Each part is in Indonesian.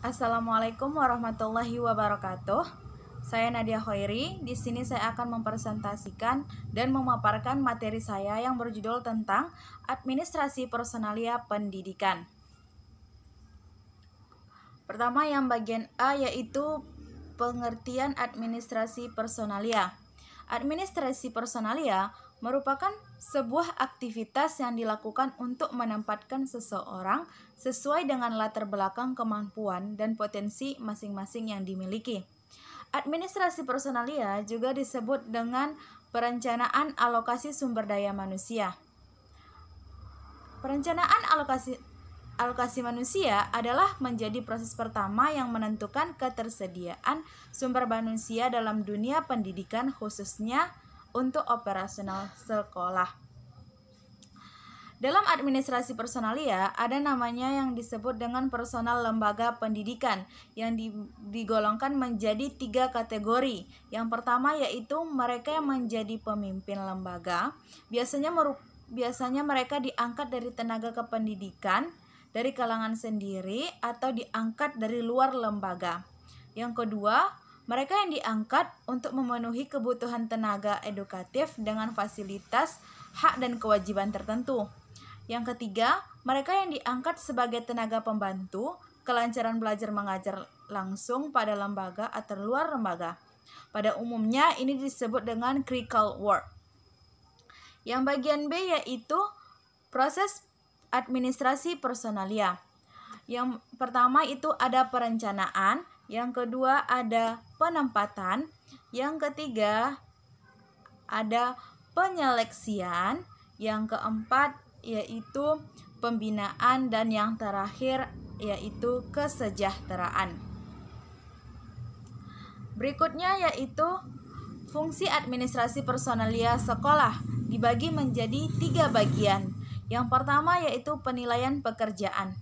Assalamualaikum warahmatullahi wabarakatuh. Saya Nadia Khairi. Di sini saya akan mempresentasikan dan memaparkan materi saya yang berjudul tentang administrasi personalia pendidikan. Pertama yang bagian A yaitu pengertian administrasi personalia. Administrasi personalia merupakan sebuah aktivitas yang dilakukan untuk menempatkan seseorang sesuai dengan latar belakang kemampuan dan potensi masing-masing yang dimiliki. Administrasi personalia juga disebut dengan perencanaan alokasi sumber daya manusia. Perencanaan alokasi manusia adalah menjadi proses pertama yang menentukan ketersediaan sumber manusia dalam dunia pendidikan, khususnya untuk operasional sekolah. Dalam administrasi personalia ada namanya yang disebut dengan personal lembaga pendidikan yang digolongkan menjadi 3 kategori. Yang pertama yaitu mereka yang menjadi pemimpin lembaga. Biasanya mereka diangkat dari tenaga kependidikan dari kalangan sendiri atau diangkat dari luar lembaga. Yang kedua, mereka yang diangkat untuk memenuhi kebutuhan tenaga edukatif dengan fasilitas, hak dan kewajiban tertentu. Yang ketiga, mereka yang diangkat sebagai tenaga pembantu, kelancaran belajar mengajar langsung pada lembaga atau luar lembaga. Pada umumnya ini disebut dengan clerical work. Yang bagian B yaitu proses administrasi personalia. Yang pertama itu ada perencanaan, yang kedua ada penempatan, yang ketiga ada penyeleksian, yang keempat yaitu pembinaan, dan yang terakhir yaitu kesejahteraan. Berikutnya yaitu fungsi administrasi personalia sekolah dibagi menjadi 3 bagian. Yang pertama yaitu penilaian pekerjaan.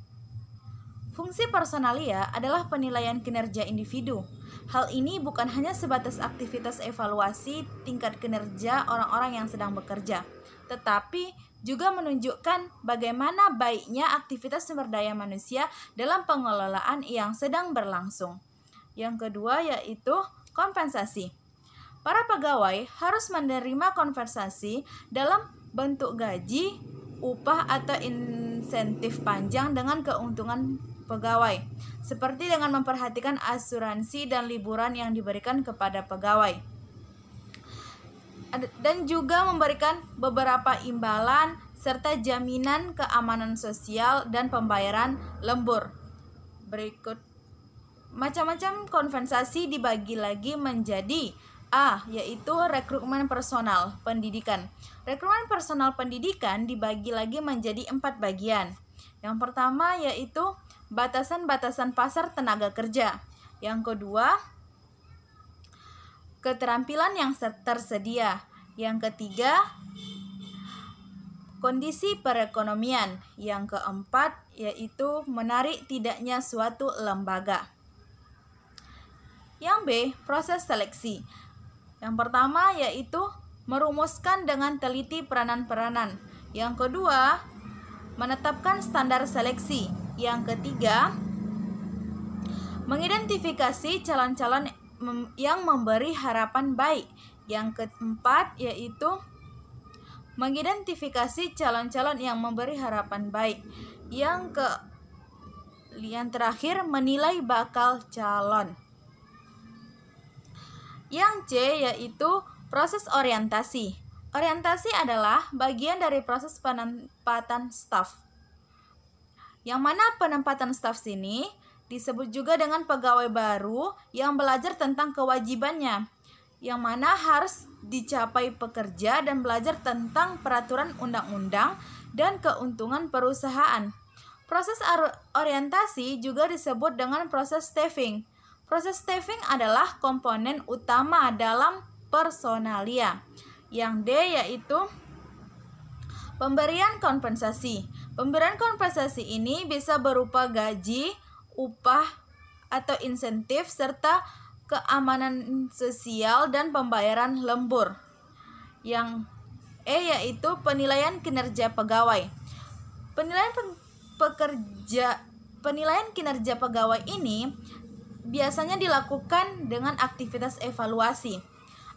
Fungsi personalia adalah penilaian kinerja individu. Hal ini bukan hanya sebatas aktivitas evaluasi tingkat kinerja orang-orang yang sedang bekerja, tetapi juga menunjukkan bagaimana baiknya aktivitas sumber daya manusia dalam pengelolaan yang sedang berlangsung. Yang kedua yaitu kompensasi. Para pegawai harus menerima kompensasi dalam bentuk gaji, upah atau insentif panjang dengan keuntungan pegawai, seperti dengan memperhatikan asuransi dan liburan yang diberikan kepada pegawai, dan juga memberikan beberapa imbalan serta jaminan keamanan sosial dan pembayaran lembur. Berikut macam-macam kompensasi dibagi lagi menjadi A, yaitu rekrutmen personal pendidikan. Rekrutmen personal pendidikan dibagi lagi menjadi 4 bagian. Yang pertama yaitu batasan-batasan pasar tenaga kerja. Yang kedua, keterampilan yang tersedia. Yang ketiga, kondisi perekonomian. Yang keempat yaitu menarik tidaknya suatu lembaga. Yang B, proses seleksi. Yang pertama yaitu merumuskan dengan teliti peranan-peranan. Yang kedua, menetapkan standar seleksi. Yang ketiga, mengidentifikasi calon-calon yang memberi harapan baik. Yang keempat yaitu mengidentifikasi calon-calon yang memberi harapan baik. Yang terakhir, menilai bakal calon. Yang C yaitu proses orientasi. Orientasi adalah bagian dari proses penempatan staf. Yang mana penempatan staf sini disebut juga dengan pegawai baru yang belajar tentang kewajibannya, yang mana harus dicapai pekerja dan belajar tentang peraturan undang-undang dan keuntungan perusahaan. Proses orientasi juga disebut dengan proses staffing. Proses staffing adalah komponen utama dalam personalia. Yang D yaitu pemberian kompensasi. Pemberian kompensasi ini bisa berupa gaji, upah atau insentif serta keamanan sosial dan pembayaran lembur. Yang E yaitu penilaian kinerja pegawai. Penilaian Penilaian kinerja pegawai ini biasanya dilakukan dengan aktivitas evaluasi.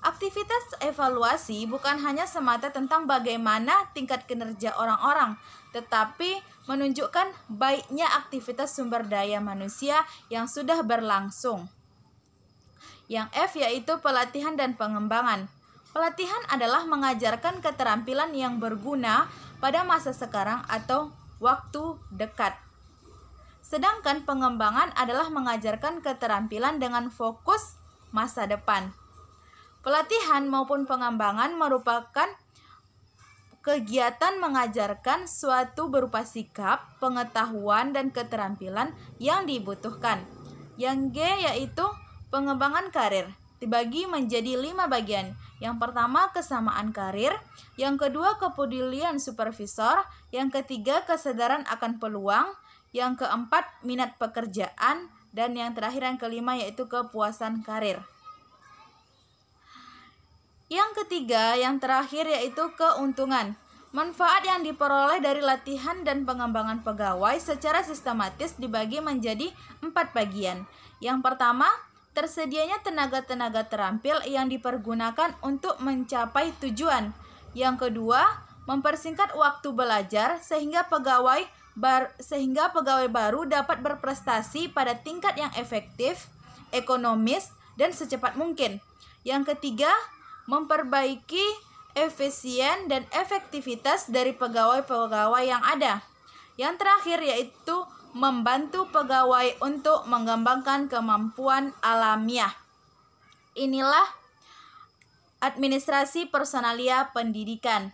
Aktivitas evaluasi bukan hanya semata tentang bagaimana tingkat kinerja orang-orang, tetapi menunjukkan baiknya aktivitas sumber daya manusia yang sudah berlangsung. Yang F yaitu pelatihan dan pengembangan. Pelatihan adalah mengajarkan keterampilan yang berguna pada masa sekarang atau waktu dekat. Sedangkan pengembangan adalah mengajarkan keterampilan dengan fokus masa depan. Pelatihan maupun pengembangan merupakan kegiatan mengajarkan suatu berupa sikap, pengetahuan, dan keterampilan yang dibutuhkan. Yang G yaitu pengembangan karir, dibagi menjadi 5 bagian. Yang pertama, kesamaan karir. Yang kedua, kepedulian supervisor. Yang ketiga, kesadaran akan peluang. Yang keempat, minat pekerjaan. Dan yang terakhir, yang kelima, yaitu kepuasan karir. Yang ketiga, yang terakhir, yaitu keuntungan. Manfaat yang diperoleh dari latihan dan pengembangan pegawai secara sistematis dibagi menjadi 4 bagian. Yang pertama, tersedianya tenaga-tenaga terampil yang dipergunakan untuk mencapai tujuan. Yang kedua, mempersingkat waktu belajar sehingga pegawai baru dapat berprestasi pada tingkat yang efektif, ekonomis, dan secepat mungkin. Yang ketiga, memperbaiki efisien dan efektivitas dari pegawai-pegawai yang ada. Yang terakhir yaitu membantu pegawai untuk mengembangkan kemampuan alamiah. Inilah administrasi personalia pendidikan.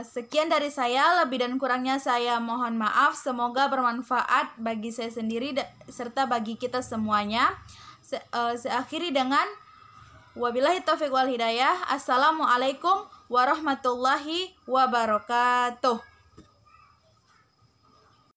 Sekian dari saya, lebih dan kurangnya saya mohon maaf. Semoga bermanfaat bagi saya sendiri serta bagi kita semuanya. Saya akhiri dengan wabillahi taufiq wal hidayah. Assalamualaikum warahmatullahi wabarakatuh.